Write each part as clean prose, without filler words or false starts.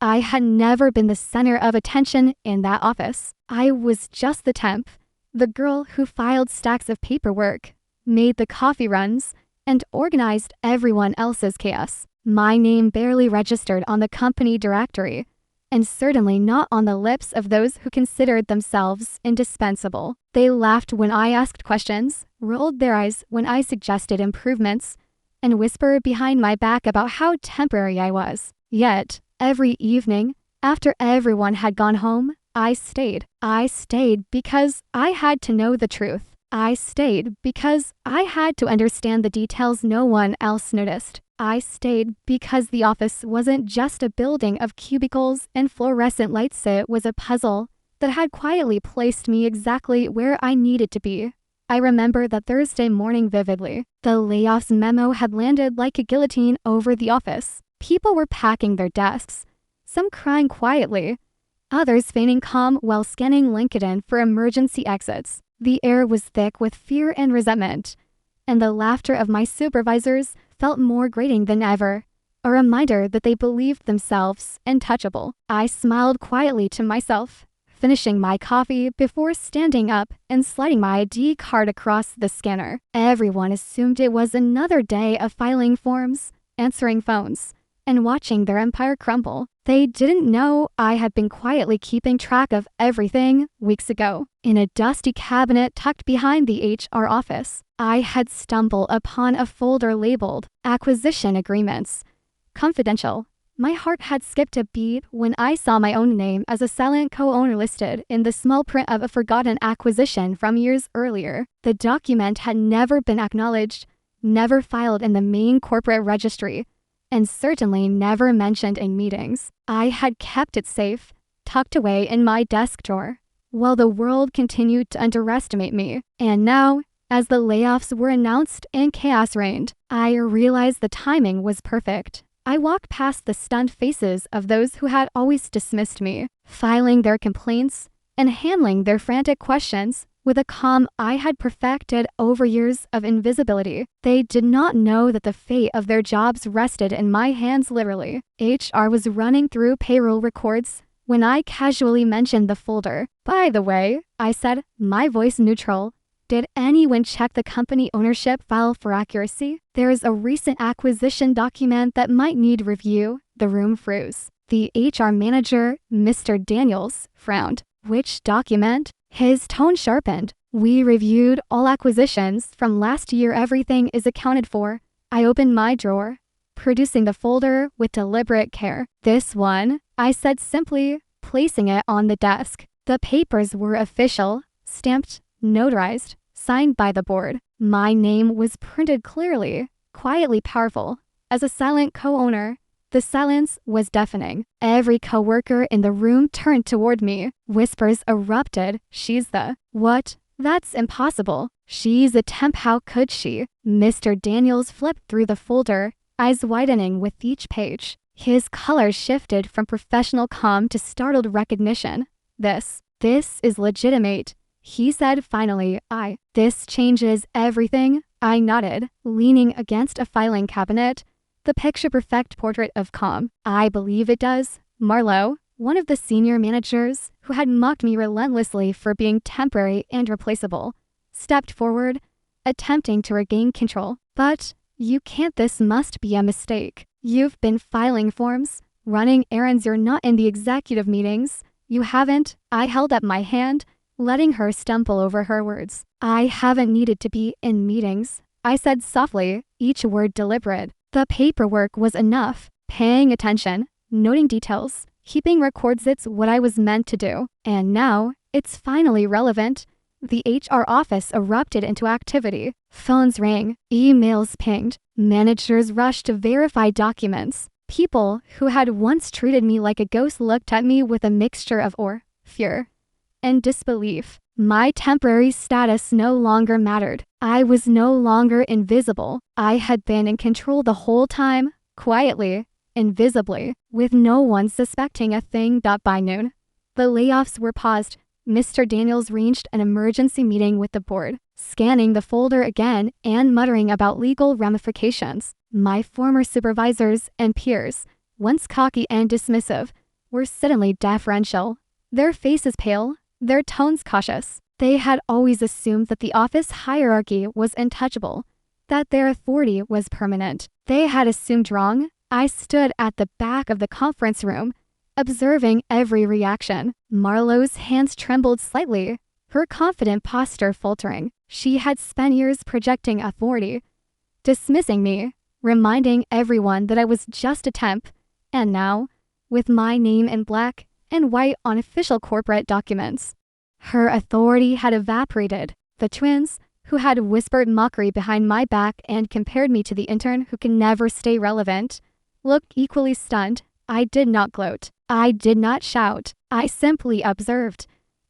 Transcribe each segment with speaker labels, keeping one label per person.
Speaker 1: I had never been the center of attention in that office. I was just the temp, the girl who filed stacks of paperwork, made the coffee runs, and organized everyone else's chaos. My name barely registered on the company directory, and certainly not on the lips of those who considered themselves indispensable. They laughed when I asked questions, rolled their eyes when I suggested improvements, and whispered behind my back about how temporary I was. Yet, every evening, after everyone had gone home, I stayed. I stayed because I had to know the truth. I stayed because I had to understand the details no one else noticed. I stayed because the office wasn't just a building of cubicles and fluorescent lights. It was a puzzle that had quietly placed me exactly where I needed to be. I remember that Thursday morning vividly. The layoffs memo had landed like a guillotine over the office. People were packing their desks, some crying quietly, others feigning calm while scanning LinkedIn for emergency exits. The air was thick with fear and resentment, and the laughter of my supervisors felt more grating than ever, a reminder that they believed themselves untouchable. I smiled quietly to myself, finishing my coffee before standing up and sliding my ID card across the scanner. Everyone assumed it was another day of filing forms, answering phones, and watching their empire crumble. They didn't know I had been quietly keeping track of everything weeks ago. In a dusty cabinet tucked behind the HR office, I had stumbled upon a folder labeled Acquisition Agreements. Confidential. My heart had skipped a beat when I saw my own name as a silent co-owner listed in the small print of a forgotten acquisition from years earlier. The document had never been acknowledged, never filed in the main corporate registry, and certainly never mentioned in meetings. I had kept it safe, tucked away in my desk drawer, while the world continued to underestimate me. And now, as the layoffs were announced and chaos reigned, I realized the timing was perfect. I walked past the stunned faces of those who had always dismissed me, filing their complaints and handling their frantic questions with a calm I had perfected over years of invisibility. They did not know that the fate of their jobs rested in my hands literally. HR was running through payroll records when I casually mentioned the folder. By the way, I said, my voice neutral. Did anyone check the company ownership file for accuracy? There is a recent acquisition document that might need review. The room froze. The HR manager, Mr. Daniels, frowned. Which document? His tone sharpened. We reviewed all acquisitions from last year. Everything is accounted for. I opened my drawer, producing the folder with deliberate care. This one, I said simply, placing it on the desk. The papers were official, stamped, notarized, signed by the board. My name was printed clearly, quietly powerful. As a silent co-owner, the silence was deafening. Every coworker in the room turned toward me. Whispers erupted. She's the... What? That's impossible. She's a temp. How could she? Mr. Daniels flipped through the folder, eyes widening with each page. His color shifted from professional calm to startled recognition. This is legitimate, he said finally. This changes everything. I nodded, leaning against a filing cabinet, the picture-perfect portrait of calm. I believe it does. Marlowe, one of the senior managers who had mocked me relentlessly for being temporary and replaceable, stepped forward, attempting to regain control. But you can't. This must be a mistake. You've been filing forms, running errands. You're not in the executive meetings. You haven't. I held up my hand, letting her stumble over her words. I haven't needed to be in meetings, I said softly, each word deliberate. The paperwork was enough. Paying attention, noting details, keeping records. It's what I was meant to do. And now, it's finally relevant. The HR office erupted into activity. Phones rang, emails pinged, managers rushed to verify documents. People who had once treated me like a ghost looked at me with a mixture of fear, and disbelief. My temporary status no longer mattered. I was no longer invisible. I had been in control the whole time, quietly, invisibly, with no one suspecting a thing. By noon, the layoffs were paused. Mr. Daniels arranged an emergency meeting with the board, scanning the folder again and muttering about legal ramifications. My former supervisors and peers, once cocky and dismissive, were suddenly deferential, their faces pale, their tones cautious. They had always assumed that the office hierarchy was untouchable, that their authority was permanent. They had assumed wrong. I stood at the back of the conference room, observing every reaction. Marlowe's hands trembled slightly, her confident posture faltering. She had spent years projecting authority, dismissing me, reminding everyone that I was just a temp, and now, with my name in black and white on official corporate documents, her authority had evaporated. The twins, who had whispered mockery behind my back and compared me to the intern who can never stay relevant, looked equally stunned. I did not gloat. I did not shout. I simply observed,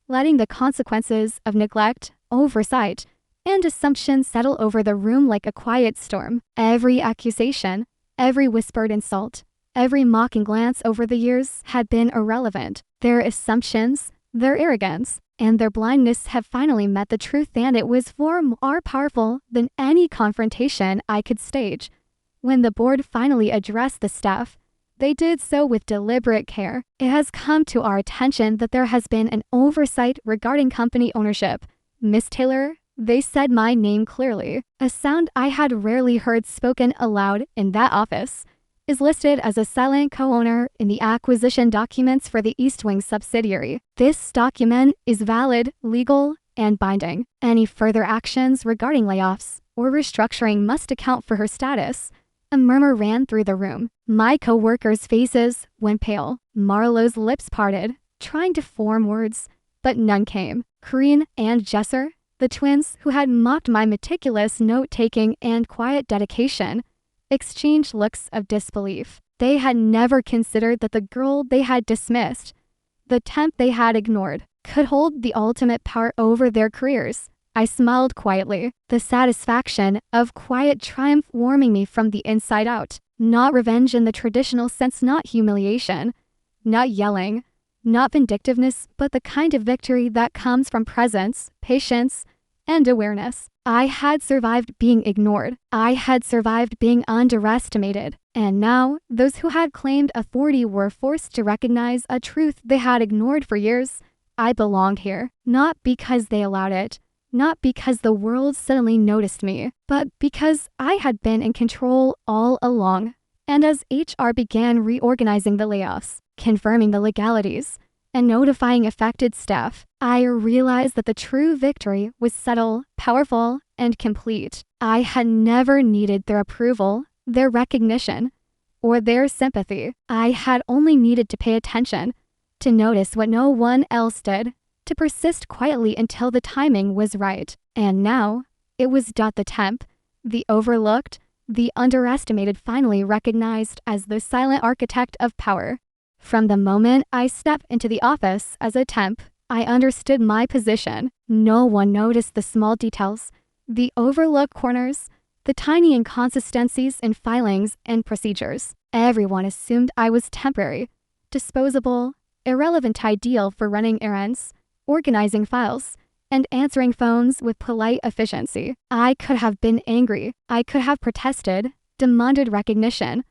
Speaker 1: letting the consequences of neglect, oversight, and assumption settle over the room like a quiet storm. Every accusation, every whispered insult, every mocking glance over the years had been irrelevant. Their assumptions, their arrogance, and their blindness have finally met the truth, and it was far more powerful than any confrontation I could stage. When the board finally addressed the staff, they did so with deliberate care. It has come to our attention that there has been an oversight regarding company ownership. Miss Taylor, they said my name clearly, a sound I had rarely heard spoken aloud in that office, is listed as a silent co-owner in the acquisition documents for the East Wing subsidiary. This document is valid, legal, and binding. Any further actions regarding layoffs or restructuring must account for her status. A murmur ran through the room. My co-workers' faces went pale. Marlowe's lips parted, trying to form words, but none came. Corinne and Jesser, the twins who had mocked my meticulous note-taking and quiet dedication, exchanged looks of disbelief. They had never considered that the girl they had dismissed, the temp they had ignored, could hold the ultimate power over their careers. I smiled quietly, the satisfaction of quiet triumph warming me from the inside out. Not revenge in the traditional sense, not humiliation, not yelling, not vindictiveness, but the kind of victory that comes from presence, patience, and awareness. I had survived being ignored. I had survived being underestimated. And now, those who had claimed authority were forced to recognize a truth they had ignored for years. I belonged here, not because they allowed it, not because the world suddenly noticed me, but because I had been in control all along. And as HR began reorganizing the layoffs, confirming the legalities, and notifying affected staff, I realized that the true victory was subtle, powerful, and complete. I had never needed their approval, their recognition, or their sympathy. I had only needed to pay attention, to notice what no one else did, to persist quietly until the timing was right. And now, it was Dot the temp, the overlooked, the underestimated, finally recognized as the silent architect of power. From the moment I stepped into the office as a temp, I understood my position. No one noticed the small details, the overlooked corners, the tiny inconsistencies in filings and procedures. Everyone assumed I was temporary, disposable, irrelevant, ideal for running errands, organizing files, and answering phones with polite efficiency. I could have been angry. I could have protested, demanded recognition,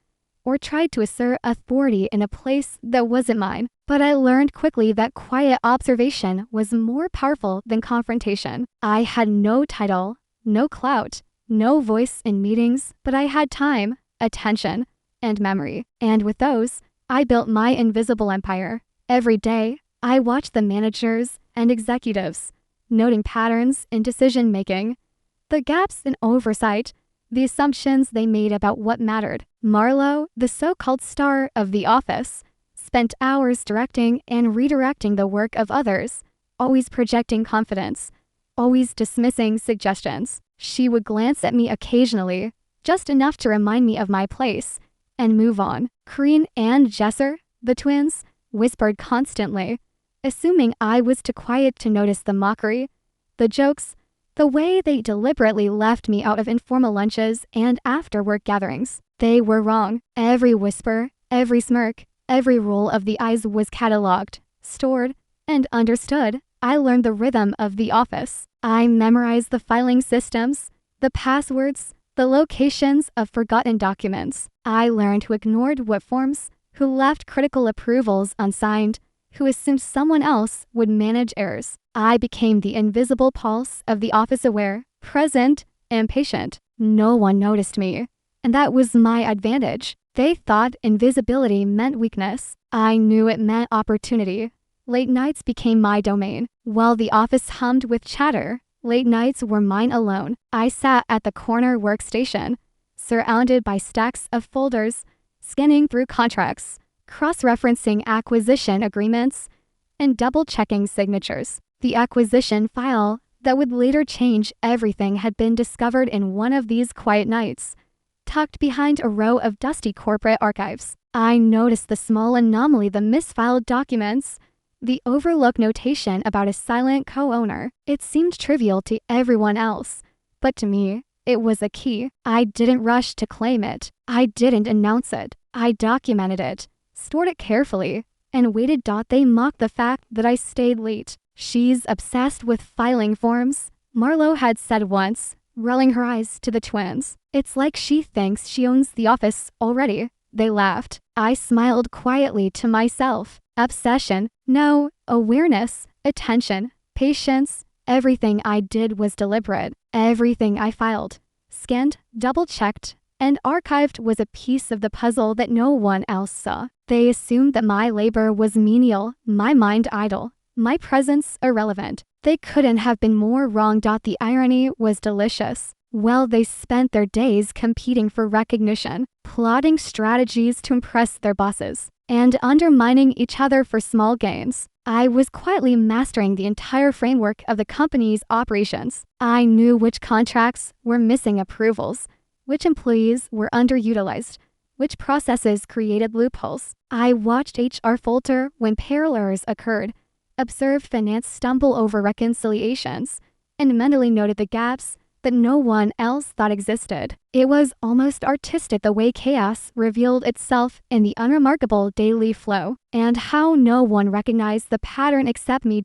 Speaker 1: or tried to assert authority in a place that wasn't mine. But I learned quickly that quiet observation was more powerful than confrontation. I had no title, no clout, no voice in meetings, but I had time, attention, and memory. And with those, I built my invisible empire. Every day, I watched the managers and executives, noting patterns in decision-making, the gaps in oversight, the assumptions they made about what mattered. Marlowe, the so-called star of the office, spent hours directing and redirecting the work of others, always projecting confidence, always dismissing suggestions. She would glance at me occasionally, just enough to remind me of my place, and move on. Corinne and Jesser, the twins, whispered constantly, assuming I was too quiet to notice the mockery, the jokes, the way they deliberately left me out of informal lunches and after-work gatherings. They were wrong. Every whisper, every smirk, every roll of the eyes was cataloged, stored, and understood. I learned the rhythm of the office. I memorized the filing systems, the passwords, the locations of forgotten documents. I learned who ignored what forms, who left critical approvals unsigned, who assumed someone else would manage errors. I became the invisible pulse of the office, aware, present, and patient. No one noticed me, and that was my advantage. They thought invisibility meant weakness. I knew it meant opportunity. Late nights became my domain. While the office hummed with chatter, late nights were mine alone. I sat at the corner workstation, surrounded by stacks of folders, scanning through contracts, cross-referencing acquisition agreements, and double-checking signatures. The acquisition file that would later change everything had been discovered in one of these quiet nights, tucked behind a row of dusty corporate archives. I noticed the small anomaly, the misfiled documents, the overlooked notation about a silent co-owner. It seemed trivial to everyone else, but to me, it was a key. I didn't rush to claim it. I didn't announce it. I documented it, stored it carefully, and waited. They mocked the fact that I stayed late. "She's obsessed with filing forms," Marlo had said once, rolling her eyes to the twins. "It's like she thinks she owns the office already." They laughed. I smiled quietly to myself. Obsession? No. Awareness, attention, patience. Everything I did was deliberate. Everything I filed, scanned, double-checked, and archived was a piece of the puzzle that no one else saw. They assumed that my labor was menial, my mind idle, my presence irrelevant. They couldn't have been more wrong. The irony was delicious. Well, they spent their days competing for recognition, plotting strategies to impress their bosses, and undermining each other for small gains. I was quietly mastering the entire framework of the company's operations. I knew which contracts were missing approvals, which employees were underutilized, which processes created loopholes. I watched HR falter when payroll errors occurred, observed finance stumble over reconciliations, and mentally noted the gaps that no one else thought existed. It was almost artistic the way chaos revealed itself in the unremarkable daily flow, and how no one recognized the pattern except me.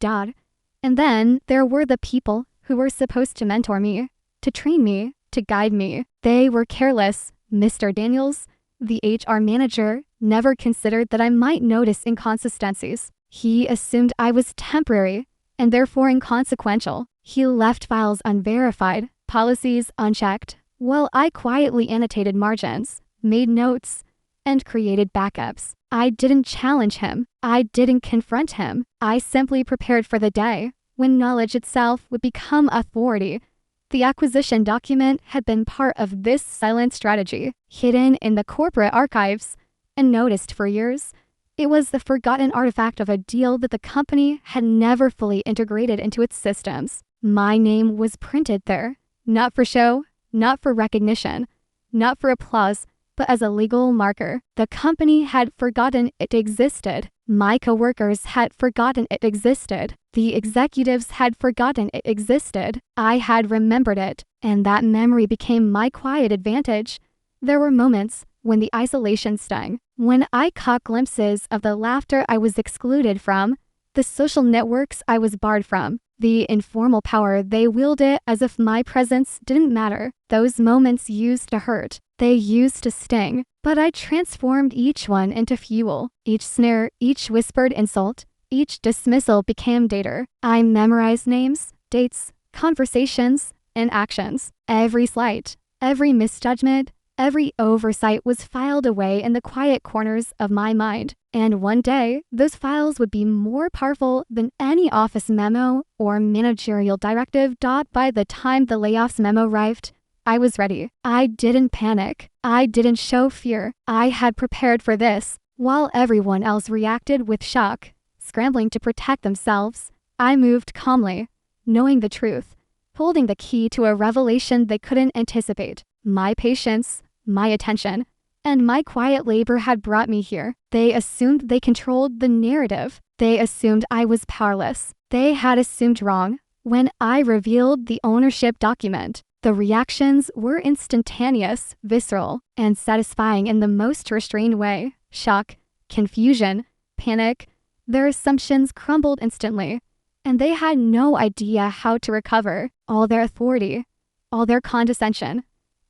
Speaker 1: And then there were the people who were supposed to mentor me, to train me, to guide me. They were careless. Mr. Daniels, the HR manager, never considered that I might notice inconsistencies. He assumed I was temporary and therefore inconsequential. He left files unverified, policies unchecked, while I quietly annotated margins, made notes, and created backups. I didn't challenge him. I didn't confront him. I simply prepared for the day when knowledge itself would become authority. The acquisition document had been part of this silent strategy, hidden in the corporate archives and noticed for years. It was the forgotten artifact of a deal that the company had never fully integrated into its systems. My name was printed there, not for show, not for recognition, not for applause, but as a legal marker. The company had forgotten it existed. My coworkers had forgotten it existed. The executives had forgotten it existed. I had remembered it, and that memory became my quiet advantage. There were moments when the isolation stung, when I caught glimpses of the laughter I was excluded from, the social networks I was barred from, the informal power they wielded as if my presence didn't matter. Those moments used to hurt. They used to sting. But I transformed each one into fuel. Each snare, each whispered insult, each dismissal became data. I memorized names, dates, conversations, and actions. Every slight, every misjudgment, every oversight was filed away in the quiet corners of my mind. And one day, those files would be more powerful than any office memo or managerial directive. By the time the layoffs memo arrived, I was ready. I didn't panic. I didn't show fear. I had prepared for this. While everyone else reacted with shock, scrambling to protect themselves, I moved calmly, knowing the truth, holding the key to a revelation they couldn't anticipate. My patience, my attention, and my quiet labor had brought me here. They assumed they controlled the narrative. They assumed I was powerless. They had assumed wrong. When I revealed the ownership document, the reactions were instantaneous, visceral, and satisfying in the most restrained way. Shock, confusion, panic. Their assumptions crumbled instantly, and they had no idea how to recover. All their authority, all their condescension,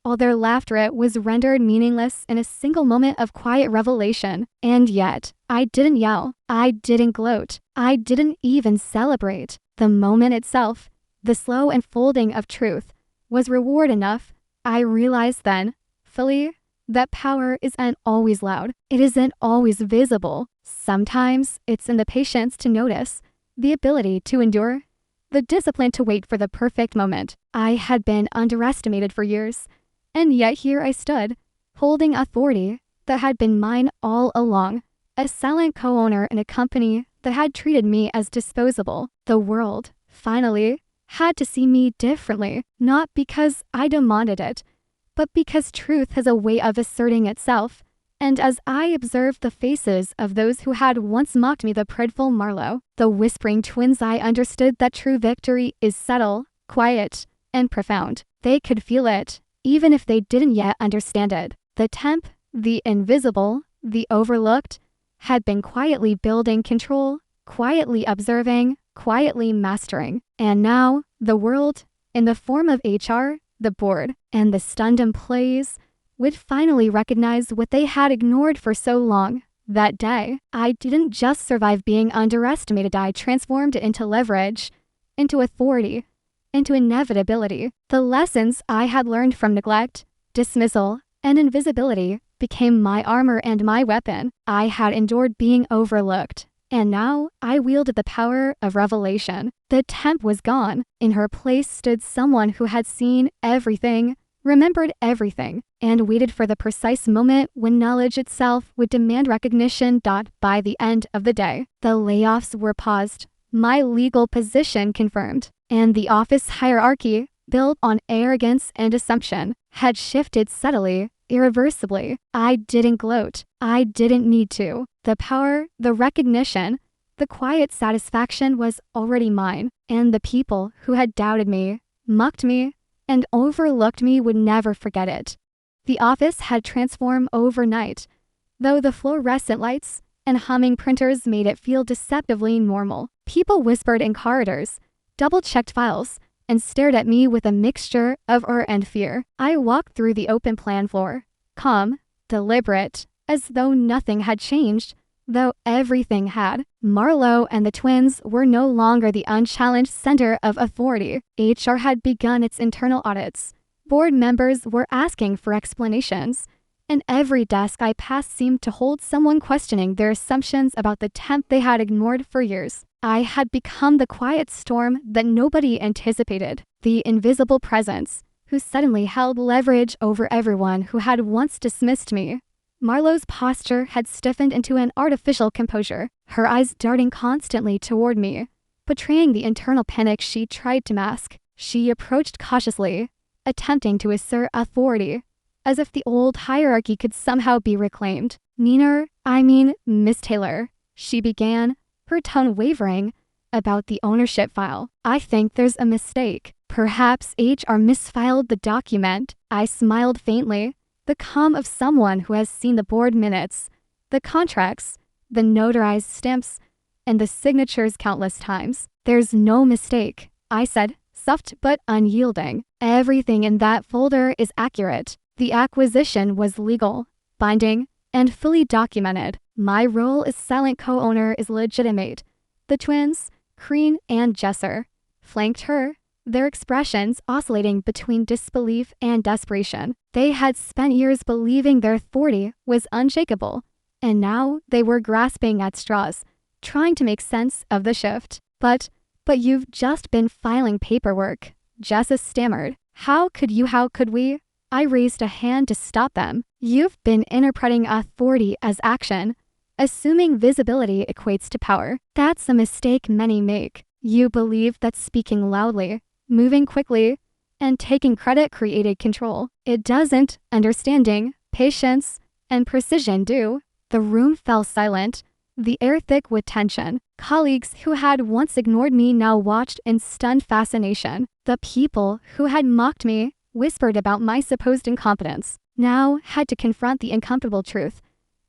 Speaker 1: All their laughter was rendered meaningless in a single moment of quiet revelation. And yet, I didn't yell. I didn't gloat. I didn't even celebrate. The moment itself, the slow unfolding of truth, was reward enough. I realized then, fully, that power isn't always loud. It isn't always visible. Sometimes it's in the patience to notice, the ability to endure, the discipline to wait for the perfect moment. I had been underestimated for years, and yet here I stood, holding authority that had been mine all along, a silent co-owner in a company that had treated me as disposable. The world, finally, had to see me differently, not because I demanded it, but because truth has a way of asserting itself. And as I observed the faces of those who had once mocked me, the prideful Marlowe, the whispering twins, I understood that true victory is subtle, quiet, and profound. They could feel it, even if they didn't yet understand it. The temp, the invisible, the overlooked, had been quietly building control, quietly observing, quietly mastering. And now, the world, in the form of HR, the board, and the stunned employees, would finally recognize what they had ignored for so long. That day, I didn't just survive being underestimated, I transformed it into leverage, into authority, into inevitability. The lessons I had learned from neglect, dismissal, and invisibility became my armor and my weapon. I had endured being overlooked, and now I wielded the power of revelation. The temp was gone. In her place stood someone who had seen everything, remembered everything, and waited for the precise moment when knowledge itself would demand recognition. By the end of the day, the layoffs were paused, my legal position confirmed, and the office hierarchy, built on arrogance and assumption, had shifted subtly, irreversibly. I didn't gloat. I didn't need to. The power, the recognition, the quiet satisfaction was already mine, and the people who had doubted me, mocked me, and overlooked me would never forget it. The office had transformed overnight, though the fluorescent lights and humming printers made it feel deceptively normal. People whispered in corridors, double-checked files, and stared at me with a mixture of awe and fear. I walked through the open plan floor, calm, deliberate, as though nothing had changed, though everything had. Marlowe and the twins were no longer the unchallenged center of authority. HR had begun its internal audits. Board members were asking for explanations, and every desk I passed seemed to hold someone questioning their assumptions about the temp they had ignored for years. I had become the quiet storm that nobody anticipated, the invisible presence, who suddenly held leverage over everyone who had once dismissed me. Marlowe's posture had stiffened into an artificial composure, her eyes darting constantly toward me, betraying the internal panic she tried to mask. She approached cautiously, attempting to assert authority, as if the old hierarchy could somehow be reclaimed. Miss Taylor, she began, her tone wavering, about the ownership file. I think there's a mistake. Perhaps HR misfiled the document. I smiled faintly, the calm of someone who has seen the board minutes, the contracts, the notarized stamps, and the signatures countless times. There's no mistake, I said, soft but unyielding. Everything in that folder is accurate. The acquisition was legal, binding, and fully documented. My role as silent co-owner is legitimate. The twins, Crean and Jesser, flanked her, their expressions oscillating between disbelief and desperation. They had spent years believing their authority was unshakable, and now they were grasping at straws, trying to make sense of the shift. But you've just been filing paperwork, Jessa stammered. How could we? I raised a hand to stop them. You've been interpreting authority as action, assuming visibility equates to power. That's a mistake many make. You believe that speaking loudly, moving quickly, and taking credit created control. It doesn't. Understanding, patience, and precision do. The room fell silent, the air thick with tension. Colleagues who had once ignored me now watched in stunned fascination. The people who had mocked me, whispered about my supposed incompetence, now had to confront the uncomfortable truth.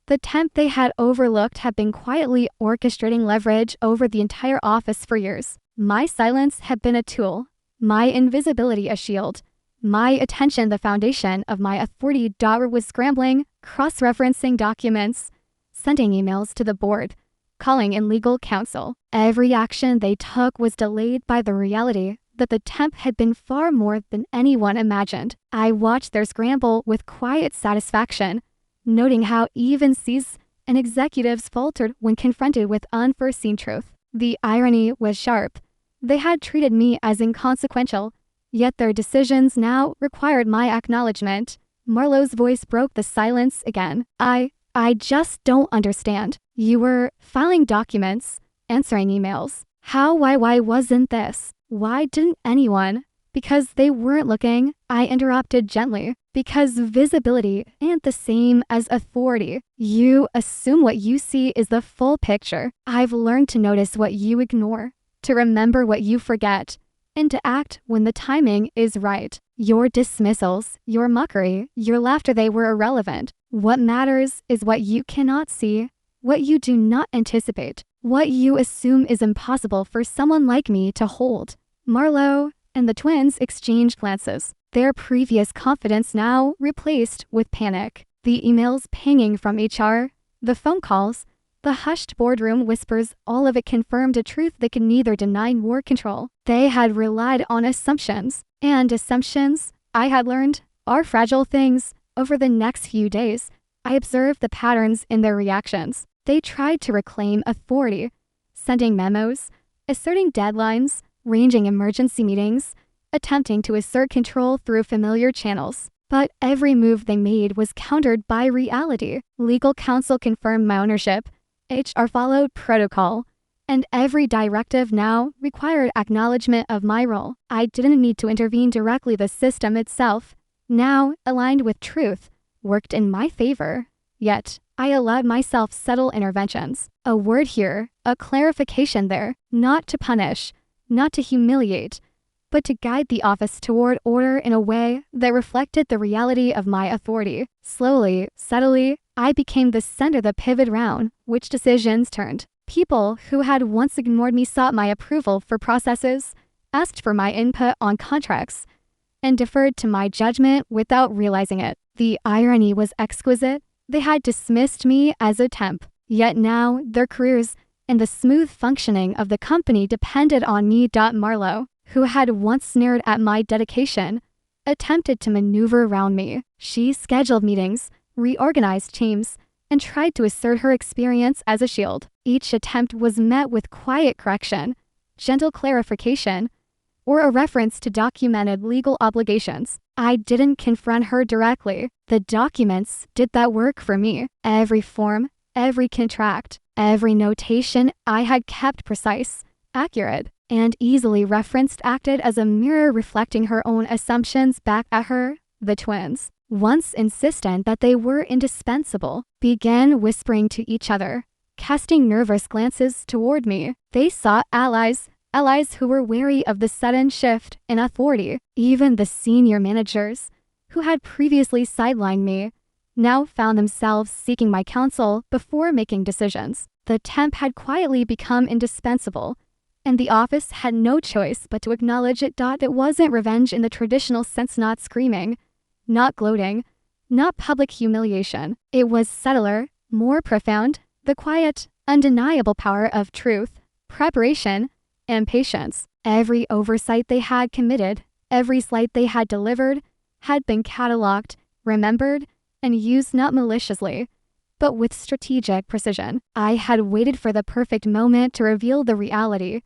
Speaker 1: The temp they had overlooked had been quietly orchestrating leverage over the entire office for years. My silence had been a tool, my invisibility a shield, My attention, the foundation of my authority, was scrambling, cross-referencing documents, sending emails to the board, calling in legal counsel. Every action they took was delayed by the reality that the temp had been far more than anyone imagined. I watched their scramble with quiet satisfaction, noting how even C's and executives faltered when confronted with unforeseen truth. The irony was sharp. They had treated me as inconsequential, yet their decisions now required my acknowledgement. Marlowe's voice broke the silence again. I just don't understand. You were filing documents, answering emails. Why wasn't this? Why didn't anyone? Because they weren't looking, I interrupted gently. Because visibility ain't the same as authority. You assume what you see is the full picture. I've learned to notice what you ignore, to remember what you forget, and to act when the timing is right. Your dismissals, your mockery, your laughter, they were irrelevant. What matters is what you cannot see, what you do not anticipate, what you assume is impossible for someone like me to hold. Marlowe and the twins exchanged glances, their previous confidence now replaced with panic. The emails pinging from HR, the phone calls, the hushed boardroom whispers, all of it confirmed a truth they could neither deny nor control. They had relied on assumptions, and assumptions, I had learned, are fragile things. Over the next few days, I observed the patterns in their reactions. They tried to reclaim authority, sending memos, asserting deadlines, arranging emergency meetings, attempting to assert control through familiar channels. But every move they made was countered by reality. Legal counsel confirmed my ownership, HR followed protocol, and every directive now required acknowledgement of my role. I didn't need to intervene directly. The system itself, now aligned with truth, worked in my favor. Yet, I allowed myself subtle interventions. A word here, a clarification there, not to punish, not to humiliate, but to guide the office toward order in a way that reflected the reality of my authority. Slowly, subtly, I became the center, the pivot round which decisions turned. People who had once ignored me sought my approval for processes, asked for my input on contracts, and deferred to my judgment without realizing it. The irony was exquisite. They had dismissed me as a temp, yet now their careers and the smooth functioning of the company depended on me. Marlowe, who had once sneered at my dedication, attempted to maneuver around me. She scheduled meetings, reorganized teams, and tried to assert her experience as a shield. Each attempt was met with quiet correction, gentle clarification, or a reference to documented legal obligations. I didn't confront her directly. The documents did that work for me. Every form, every contract, every notation I had kept precise, accurate, and easily referenced acted as a mirror reflecting her own assumptions back at her. The twins, once insistent that they were indispensable, began whispering to each other, casting nervous glances toward me. They sought allies who were wary of the sudden shift in authority. Even the senior managers, who had previously sidelined me, now found themselves seeking my counsel before making decisions. The temp had quietly become indispensable, and the office had no choice but to acknowledge it. It wasn't revenge in the traditional sense, not screaming, not gloating, not public humiliation. It was subtler, more profound, the quiet, undeniable power of truth, preparation, and patience. Every oversight they had committed, every slight they had delivered, had been cataloged, remembered, and used not maliciously, but with strategic precision. I had waited for the perfect moment to reveal the reality,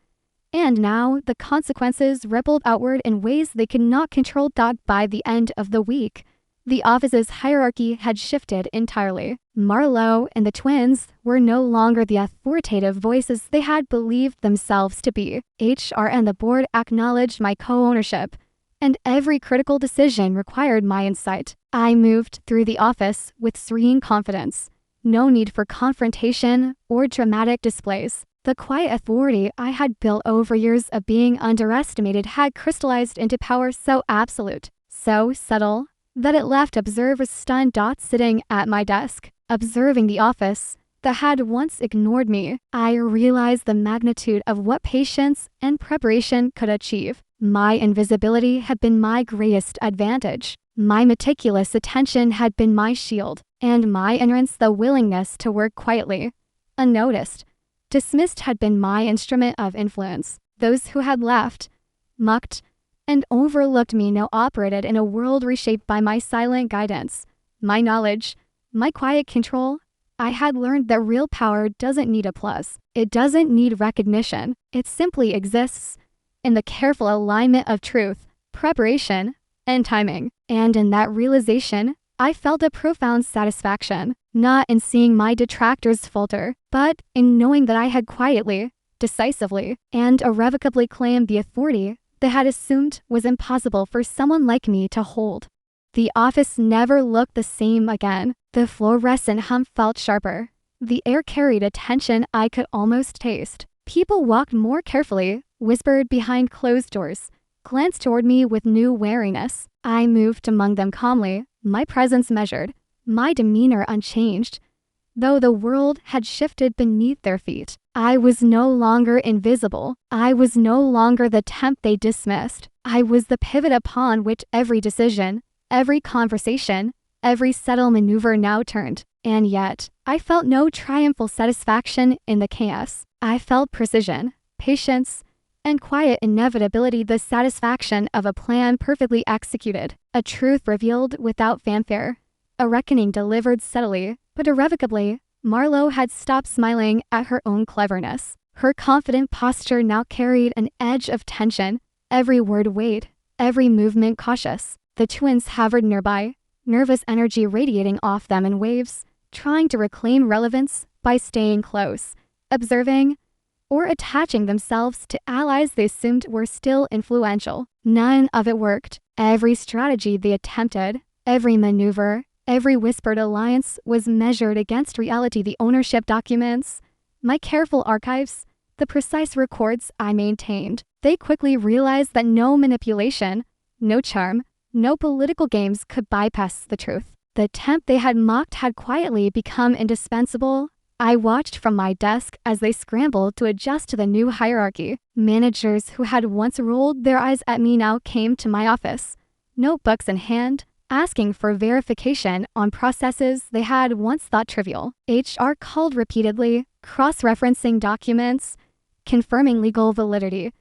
Speaker 1: and now the consequences rippled outward in ways they could not control. By the end of the week, the office's hierarchy had shifted entirely. Marlowe and the twins were no longer the authoritative voices they had believed themselves to be. HR and the board acknowledged my co-ownership, and every critical decision required my insight. I moved through the office with serene confidence. No need for confrontation or dramatic displays. The quiet authority I had built over years of being underestimated had crystallized into power so absolute, so subtle, that it left observers stunned. Sitting at my desk, observing the office that had once ignored me, I realized the magnitude of what patience and preparation could achieve. My invisibility had been my greatest advantage. My meticulous attention had been my shield, and my ignorance the willingness to work quietly, unnoticed, dismissed had been my instrument of influence. Those who had laughed, mocked, and overlooked me now operated in a world reshaped by my silent guidance, my knowledge, my quiet control. I had learned that real power doesn't need applause. It doesn't need recognition. It simply exists in the careful alignment of truth, preparation, and timing. And in that realization, I felt a profound satisfaction, not in seeing my detractors falter, but in knowing that I had quietly, decisively, and irrevocably claimed the authority they had assumed was impossible for someone like me to hold. The office never looked the same again. The fluorescent hum felt sharper. The air carried a tension I could almost taste. People walked more carefully, whispered behind closed doors, glanced toward me with new wariness. I moved among them calmly, my presence measured, my demeanor unchanged. Though the world had shifted beneath their feet, I was no longer invisible. I was no longer the temp they dismissed. I was the pivot upon which every decision, every conversation, every subtle maneuver now turned. And yet, I felt no triumphal satisfaction in the chaos. I felt precision, patience, and quiet inevitability, the satisfaction of a plan perfectly executed, a truth revealed without fanfare, a reckoning delivered subtly, but irrevocably. Marlowe had stopped smiling at her own cleverness. Her confident posture now carried an edge of tension, every word weighed, every movement cautious. The twins hovered nearby, nervous energy radiating off them in waves, trying to reclaim relevance by staying close, observing, or attaching themselves to allies they assumed were still influential. None of it worked. Every strategy they attempted, every maneuver, every whispered alliance was measured against reality. The ownership documents, my careful archives, the precise records I maintained. They quickly realized that no manipulation, no charm, no political games could bypass the truth. The temp they had mocked had quietly become indispensable. I watched from my desk as they scrambled to adjust to the new hierarchy. Managers who had once rolled their eyes at me now came to my office, notebooks in hand, asking for verification on processes they had once thought trivial. HR called repeatedly, cross-referencing documents, confirming legal validity,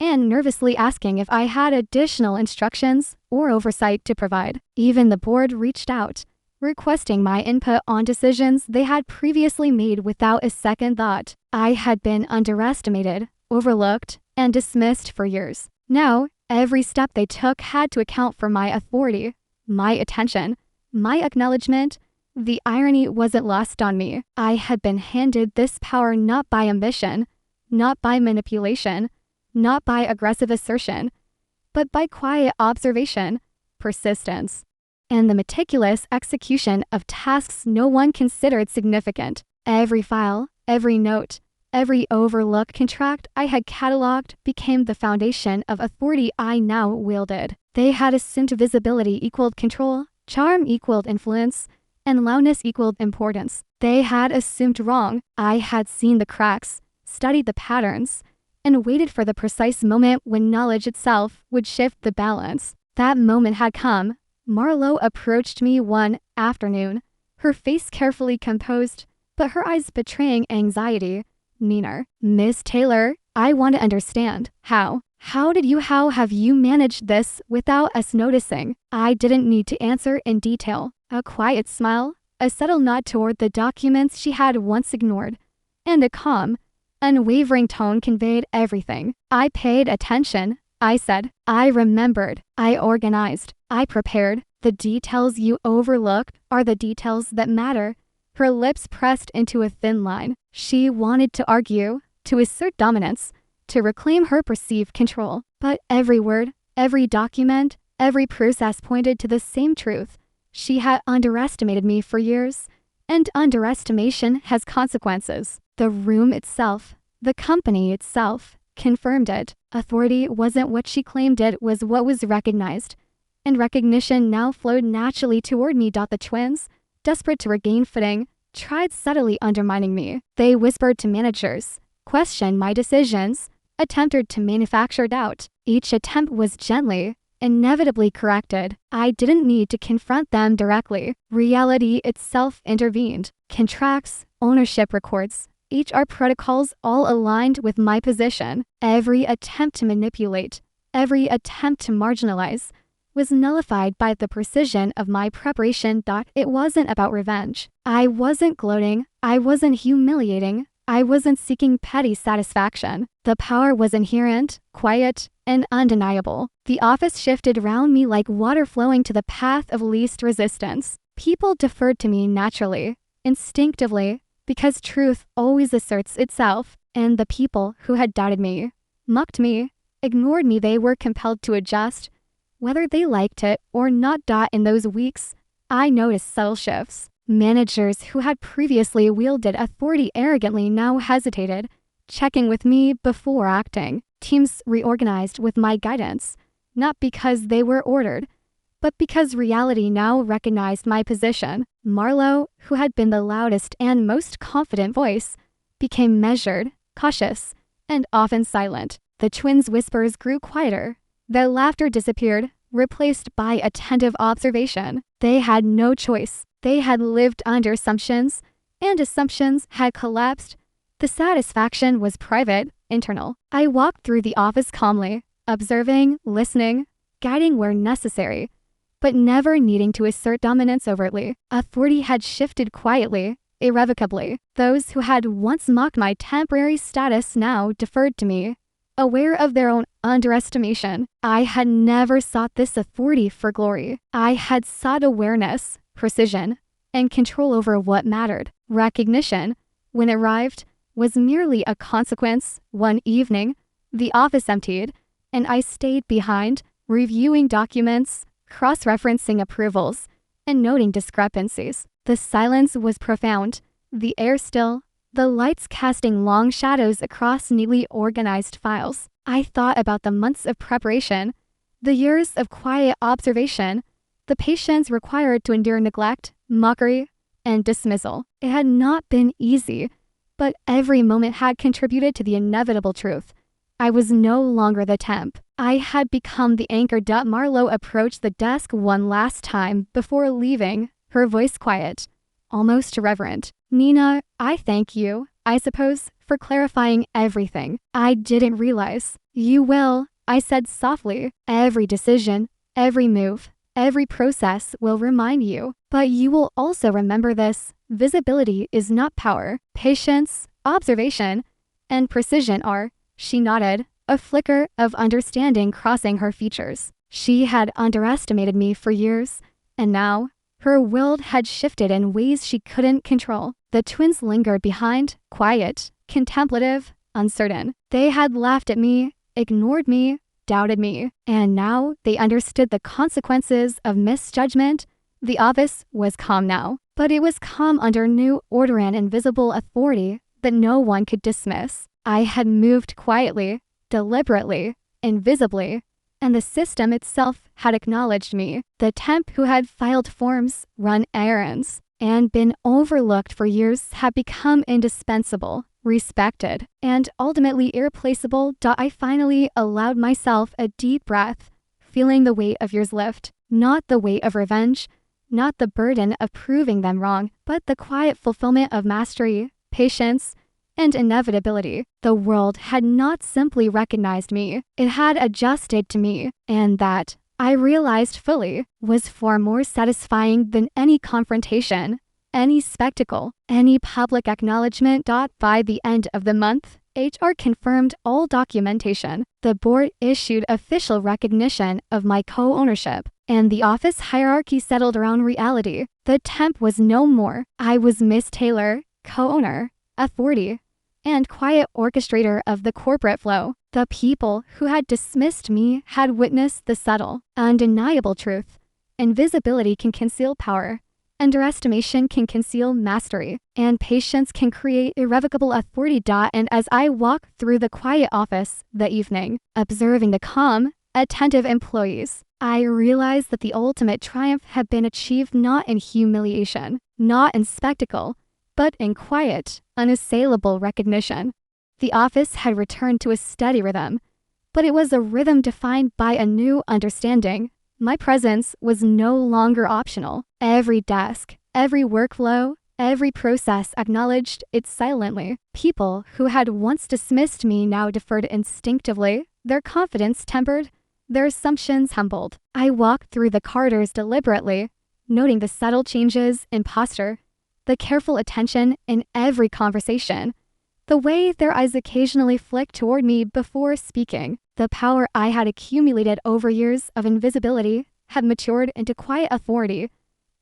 Speaker 1: and nervously asking if I had additional instructions or oversight to provide. Even the board reached out, requesting my input on decisions they had previously made without a second thought. I had been underestimated, overlooked, and dismissed for years. Now, every step they took had to account for my authority, my attention, my acknowledgement. The irony wasn't lost on me. I had been handed this power not by ambition, not by manipulation, not by aggressive assertion, but by quiet observation, persistence, and the meticulous execution of tasks no one considered significant. Every file, every note, every overlooked contract I had cataloged became the foundation of authority I now wielded. They had assumed visibility equaled control, charm equaled influence, and loudness equaled importance. They had assumed wrong. I had seen the cracks, studied the patterns, and waited for the precise moment when knowledge itself would shift the balance. That moment had come. Marlowe approached me one afternoon, her face carefully composed, but her eyes betraying anxiety. Neener, Miss Taylor, I want to understand. How have you managed this without us noticing? I didn't need to answer in detail. A quiet smile, a subtle nod toward the documents she had once ignored, and a calm, unwavering tone conveyed everything. I paid attention, I said. I remembered. I organized. I prepared. The details you overlooked are the details that matter. Her lips pressed into a thin line. She wanted to argue, to assert dominance, to reclaim her perceived control. But every word, every document, every process pointed to the same truth. She had underestimated me for years, and underestimation has consequences. The room itself, the company itself, confirmed it. Authority wasn't what she claimed, it was what was recognized. And recognition now flowed naturally toward me. The twins, desperate to regain footing, tried subtly undermining me. They whispered to managers, questioned my decisions, attempted to manufacture doubt. Each attempt was gently, inevitably corrected. I didn't need to confront them directly. Reality itself intervened. Contracts, ownership records, HR protocols all aligned with my position. Every attempt to manipulate, every attempt to marginalize, was nullified by the precision of my preparation. It wasn't about revenge. I wasn't gloating. I wasn't humiliating. I wasn't seeking petty satisfaction. The power was inherent, quiet, and undeniable. The office shifted around me like water flowing to the path of least resistance. People deferred to me naturally, instinctively, because truth always asserts itself, and the people who had doubted me, mocked me, ignored me, they were compelled to adjust, whether they liked it or not. In those weeks, I noticed subtle shifts. Managers who had previously wielded authority arrogantly now hesitated, checking with me before acting. Teams reorganized with my guidance, not because they were ordered, but because reality now recognized my position. Marlowe, who had been the loudest and most confident voice, became measured, cautious, and often silent. The twins' whispers grew quieter. Their laughter disappeared, replaced by attentive observation. They had no choice. They had lived under assumptions, and assumptions had collapsed. The satisfaction was private, internal. I walked through the office calmly, observing, listening, guiding where necessary, but never needing to assert dominance overtly. Authority had shifted quietly, irrevocably. Those who had once mocked my temporary status now deferred to me, aware of their own underestimation. I had never sought this authority for glory. I had sought awareness, precision, and control over what mattered. Recognition, when it arrived, was merely a consequence. One evening, the office emptied, and I stayed behind, reviewing documents, cross-referencing approvals, and noting discrepancies. The silence was profound, the air still, the lights casting long shadows across neatly organized files. I thought about the months of preparation, the years of quiet observation, the patience required to endure neglect, mockery, and dismissal. It had not been easy, but every moment had contributed to the inevitable truth. I was no longer the temp. I had become the anchor. Marlowe approached the desk one last time before leaving, her voice quiet, almost reverent. Nina, I thank you, I suppose, for clarifying everything. I didn't realize. You will, I said softly. Every decision, every move, every process will remind you. But you will also remember this. Visibility is not power. Patience, observation, and precision are. She nodded, a flicker of understanding crossing her features. She had underestimated me for years, and now, her will had shifted in ways she couldn't control. The twins lingered behind, quiet, contemplative, uncertain. They had laughed at me, ignored me, doubted me, and now they understood the consequences of misjudgment. The office was calm now, but it was calm under new order and invisible authority that no one could dismiss. I had moved quietly, deliberately, invisibly, and the system itself had acknowledged me. The temp who had filed forms, run errands, and been overlooked for years had become indispensable, respected, and ultimately irreplaceable. I finally allowed myself a deep breath, feeling the weight of years lift, not the weight of revenge, not the burden of proving them wrong, but the quiet fulfillment of mastery, patience, and inevitability. The world had not simply recognized me, it had adjusted to me, and that, I realized fully, was far more satisfying than any confrontation, any spectacle, any public acknowledgement. By the end of the month, HR confirmed all documentation. The board issued official recognition of my co-ownership, and the office hierarchy settled around reality. The temp was no more. I was Miss Taylor, co-owner, authority, and quiet orchestrator of the corporate flow. The people who had dismissed me had witnessed the subtle, undeniable truth. Invisibility can conceal power, underestimation can conceal mastery, and patience can create irrevocable authority. And as I walked through the quiet office that evening, observing the calm, attentive employees, I realized that the ultimate triumph had been achieved not in humiliation, not in spectacle, but in quiet, unassailable recognition. The office had returned to a steady rhythm, but it was a rhythm defined by a new understanding. My presence was no longer optional. Every desk, every workflow, every process acknowledged it silently. People who had once dismissed me now deferred instinctively, their confidence tempered, their assumptions humbled. I walked through the corridors deliberately, noting the subtle changes in posture, the careful attention in every conversation, the way their eyes occasionally flicked toward me before speaking. The power I had accumulated over years of invisibility had matured into quiet authority,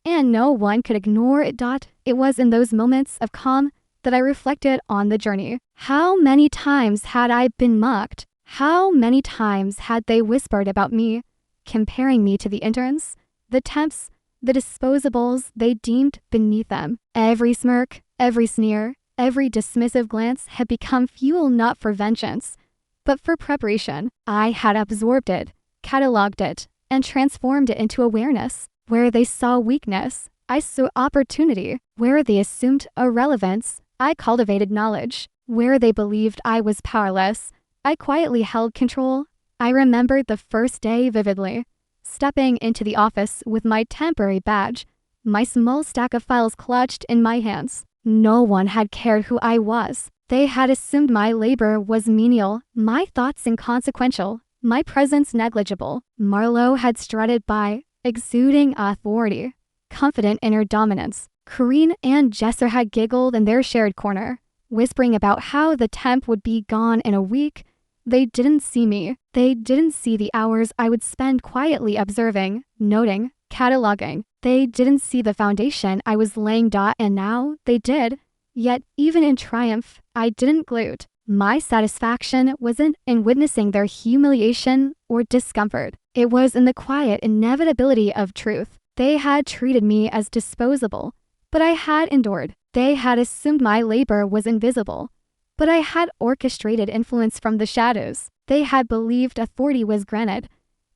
Speaker 1: and no one could ignore it. It was in those moments of calm that I reflected on the journey. How many times had I been mocked? How many times had they whispered about me, comparing me to the interns, the temps, the disposables they deemed beneath them? Every smirk, every sneer, every dismissive glance had become fuel not for vengeance, but for preparation. I had absorbed it, cataloged it, and transformed it into awareness. Where they saw weakness, I saw opportunity. Where they assumed irrelevance, I cultivated knowledge. Where they believed I was powerless, I quietly held control. I remembered the first day vividly, stepping into the office with my temporary badge, my small stack of files clutched in my hands. No one had cared who I was. They had assumed my labor was menial, my thoughts inconsequential, my presence negligible. Marlowe had strutted by, exuding authority, confident in her dominance. Corrine and Jesser had giggled in their shared corner, whispering about how the temp would be gone in a week. They didn't see me. They didn't see the hours I would spend quietly observing, noting, cataloging. They didn't see the foundation I was laying. And now they did. Yet, even in triumph, I didn't gloat. My satisfaction wasn't in witnessing their humiliation or discomfort. It was in the quiet inevitability of truth. They had treated me as disposable, but I had endured. They had assumed my labor was invisible, but I had orchestrated influence from the shadows. They had believed authority was granted,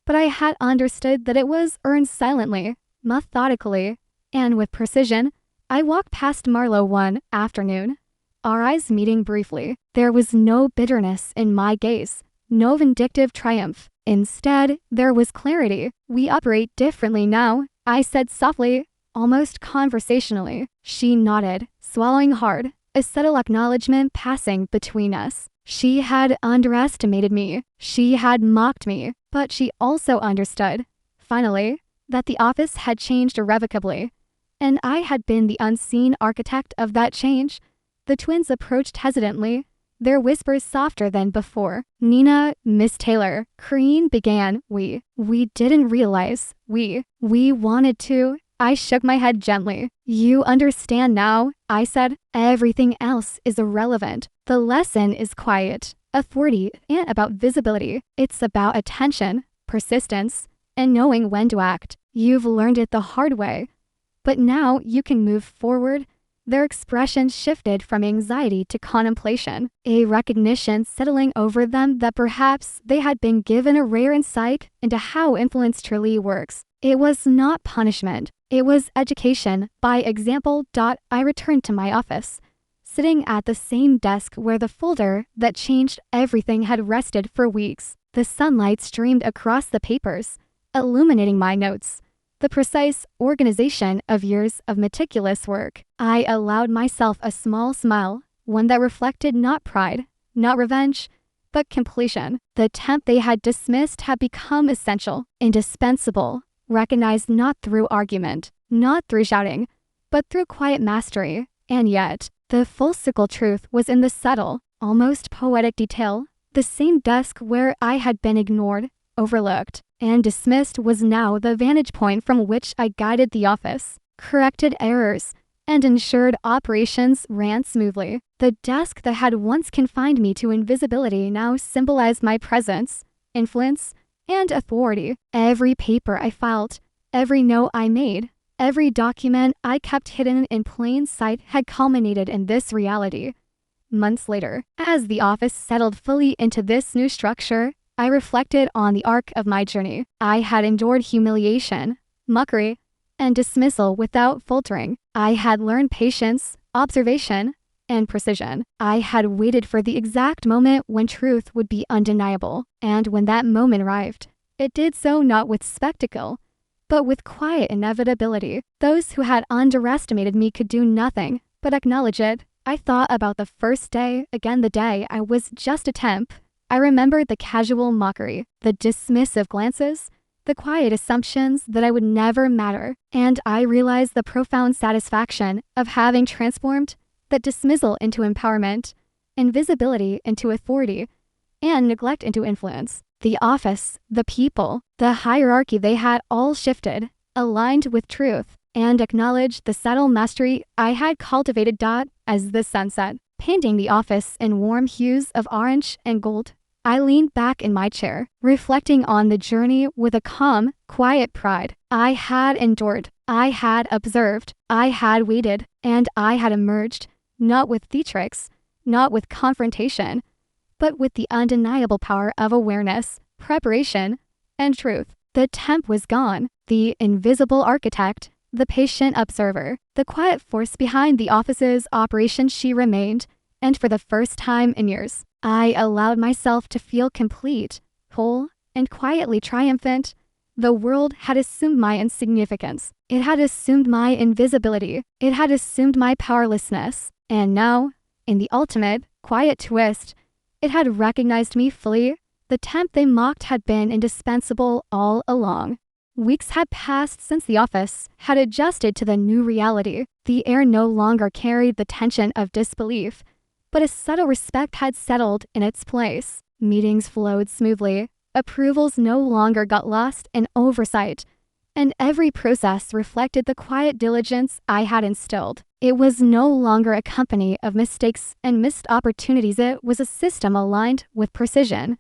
Speaker 1: but I had understood that it was earned silently, methodically, and with precision. I walked past Marlowe one afternoon, our eyes meeting briefly. There was no bitterness in my gaze, no vindictive triumph. Instead, there was clarity. We operate differently now, I said softly, almost conversationally. She nodded, swallowing hard, a subtle acknowledgement passing between us. She had underestimated me. She had mocked me, but she also understood, finally, that the office had changed irrevocably, and I had been the unseen architect of that change. The twins approached hesitantly, their whispers softer than before. Nina, Miss Taylor, Corrine began. We didn't realize. We wanted to. I shook my head gently. You understand now, I said. Everything else is irrelevant. The lesson is quiet. Authority ain't about visibility. It's about attention, persistence, and knowing when to act. You've learned it the hard way, but now you can move forward. Their expression shifted from anxiety to contemplation, a recognition settling over them that perhaps they had been given a rare insight into how influence truly works. It was not punishment. It was education by example. I returned to my office, sitting at the same desk where the folder that changed everything had rested for weeks. The sunlight streamed across the papers, illuminating my notes, the precise organization of years of meticulous work. I allowed myself a small smile, one that reflected not pride, not revenge, but completion. The temp they had dismissed had become essential, indispensable, recognized not through argument, not through shouting, but through quiet mastery. And yet, the full-circle truth was in the subtle, almost poetic detail. The same desk where I had been ignored, overlooked, and dismissed was now the vantage point from which I guided the office, corrected errors, and ensured operations ran smoothly. The desk that had once confined me to invisibility now symbolized my presence, influence, and authority. Every paper I filed, every note I made, every document I kept hidden in plain sight had culminated in this reality. Months later, as the office settled fully into this new structure, I reflected on the arc of my journey. I had endured humiliation, mockery, and dismissal without faltering. I had learned patience, observation, and precision. I had waited for the exact moment when truth would be undeniable, and when that moment arrived, it did so not with spectacle, but with quiet inevitability. Those who had underestimated me could do nothing but acknowledge it. I thought about the first day, again the day I was just a temp. I remembered the casual mockery, the dismissive glances, the quiet assumptions that I would never matter, and I realized the profound satisfaction of having transformed that dismissal into empowerment, invisibility into authority, and neglect into influence. The office, the people, the hierarchy, they had all shifted, aligned with truth, and acknowledged the subtle mastery I had cultivated. As the sun set, painting the office in warm hues of orange and gold, I leaned back in my chair, reflecting on the journey with a calm, quiet pride. I had endured, I had observed, I had waited, and I had emerged, not with theatrics, not with confrontation, but with the undeniable power of awareness, preparation, and truth. The temp was gone, the invisible architect, the patient observer, the quiet force behind the office's operation. She remained, and for the first time in years, I allowed myself to feel complete, whole, and quietly triumphant. The world had assumed my insignificance. It had assumed my invisibility. It had assumed my powerlessness. And now, in the ultimate, quiet twist, it had recognized me fully. The temp they mocked had been indispensable all along. Weeks had passed since the office had adjusted to the new reality. The air no longer carried the tension of disbelief, but a subtle respect had settled in its place. Meetings flowed smoothly. Approvals no longer got lost in oversight, and every process reflected the quiet diligence I had instilled. It was no longer a company of mistakes and missed opportunities. It was a system aligned with precision,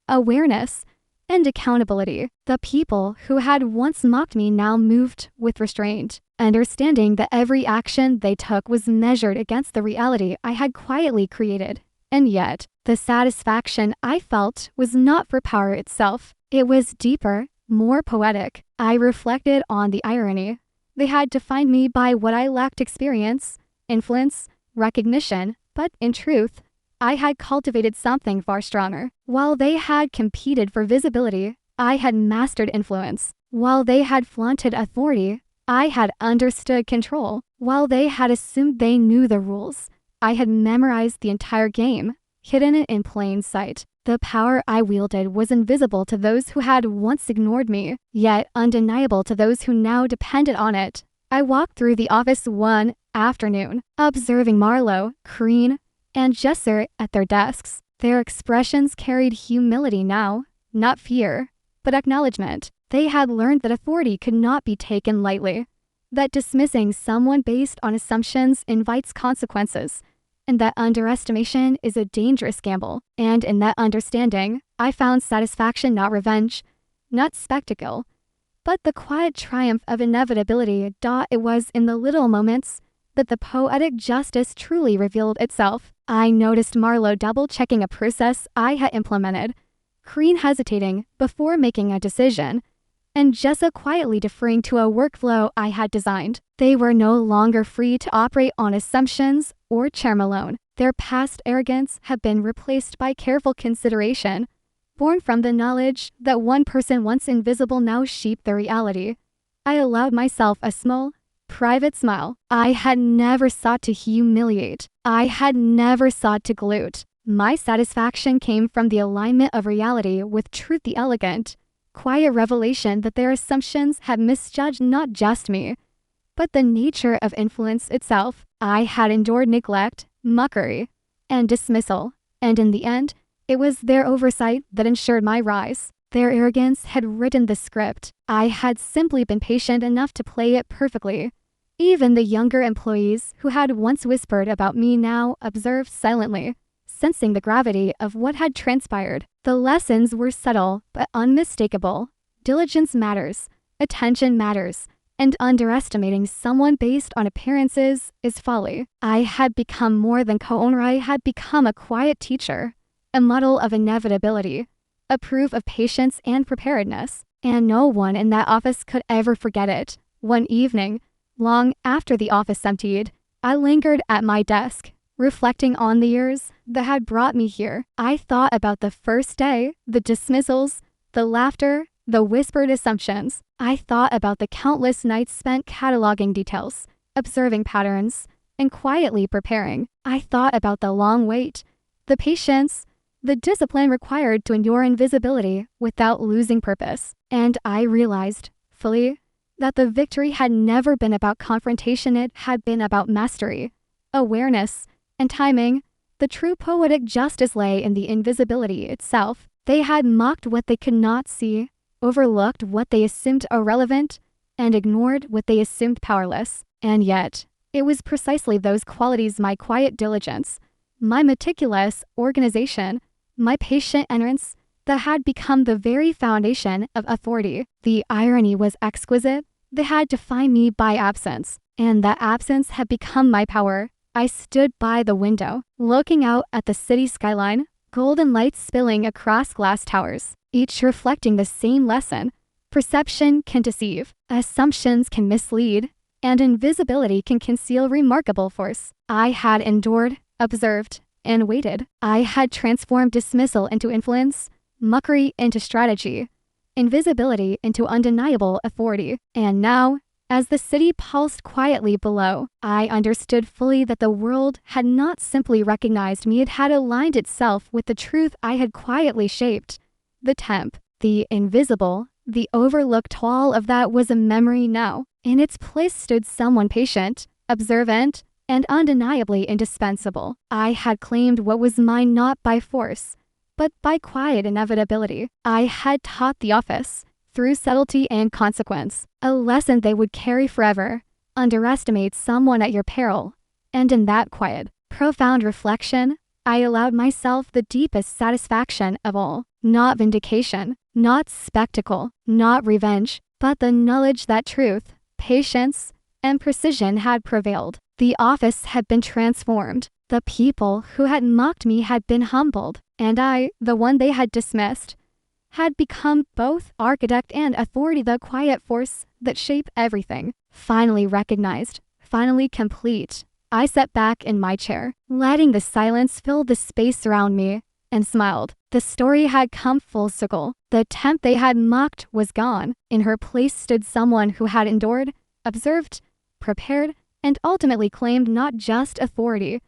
Speaker 1: awareness, and accountability. The people who had once mocked me now moved with restraint, understanding that every action they took was measured against the reality I had quietly created. And yet, the satisfaction I felt was not for power itself. It was deeper, more poetic. I reflected on the irony. They had defined me by what I lacked: experience, influence, recognition, but in truth, I had cultivated something far stronger. While they had competed for visibility, I had mastered influence. While they had flaunted authority, I had understood control. While they had assumed they knew the rules, I had memorized the entire game, hidden it in plain sight. The power I wielded was invisible to those who had once ignored me, yet undeniable to those who now depended on it. I walked through the office one afternoon, observing Marlowe, Crean, and Jesser at their desks. Their expressions carried humility now, not fear, but acknowledgement. They had learned that authority could not be taken lightly, that dismissing someone based on assumptions invites consequences, and that underestimation is a dangerous gamble. And in that understanding, I found satisfaction, not revenge, not spectacle, but the quiet triumph of inevitability. It was in the little moments that the poetic justice truly revealed itself. I noticed Marlowe double-checking a process I had implemented, Crean hesitating before making a decision, and Jessa quietly deferring to a workflow I had designed. They were no longer free to operate on assumptions or charm alone. Their past arrogance had been replaced by careful consideration, born from the knowledge that one person once invisible now shaped the reality. I allowed myself a small, private smile. I had never sought to humiliate. I had never sought to gloat. My satisfaction came from the alignment of reality with truth, the elegant, quiet revelation that their assumptions had misjudged not just me, but the nature of influence itself. I had endured neglect, mockery, and dismissal, and in the end, it was their oversight that ensured my rise. Their arrogance had written the script. I had simply been patient enough to play it perfectly. Even the younger employees who had once whispered about me now observed silently, sensing the gravity of what had transpired. The lessons were subtle but unmistakable. Diligence matters, attention matters, and underestimating someone based on appearances is folly. I had become more than co-owner. I had become a quiet teacher, a model of inevitability, a proof of patience and preparedness, and no one in that office could ever forget it. One evening, long after the office emptied, I lingered at my desk, Reflecting on the years that had brought me here, I thought about the first day, the dismissals, the laughter, the whispered assumptions. I thought about the countless nights spent cataloging details, observing patterns, and quietly preparing. I thought about the long wait, the patience, the discipline required to endure invisibility without losing purpose. And I realized, fully, that the victory had never been about confrontation, it had been about mastery, awareness, and timing. The true poetic justice lay in the invisibility itself. They had mocked what they could not see, overlooked what they assumed irrelevant, and ignored what they assumed powerless. And yet, it was precisely those qualities, my quiet diligence, my meticulous organization, my patient endurance, that had become the very foundation of authority. The irony was exquisite. They had defined me by absence, and that absence had become my power. I stood by the window, looking out at the city skyline, golden lights spilling across glass towers, each reflecting the same lesson. Perception can deceive, assumptions can mislead, and invisibility can conceal remarkable force. I had endured, observed, and waited. I had transformed dismissal into influence, mockery into strategy, invisibility into undeniable authority. And now, as the city pulsed quietly below, I understood fully that the world had not simply recognized me, it had aligned itself with the truth I had quietly shaped. The temp, the invisible, the overlooked toil of that was a memory now. In its place stood someone patient, observant, and undeniably indispensable. I had claimed what was mine not by force, but by quiet inevitability. I had taught the office, through subtlety and consequence, a lesson they would carry forever. Underestimate someone at your peril. And in that quiet, profound reflection, I allowed myself the deepest satisfaction of all. Not vindication, not spectacle, not revenge, but the knowledge that truth, patience, and precision had prevailed. The office had been transformed. The people who had mocked me had been humbled, and I, the one they had dismissed, had become both architect and authority, the quiet force that shaped everything. Finally recognized, finally complete, I sat back in my chair, letting the silence fill the space around me, and smiled. The story had come full circle. The temp they had mocked was gone. In her place stood someone who had endured, observed, prepared, and ultimately claimed not just authority,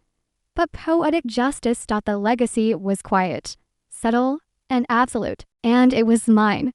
Speaker 1: but poetic justice. The legacy was quiet, subtle, and absolute, and it was mine.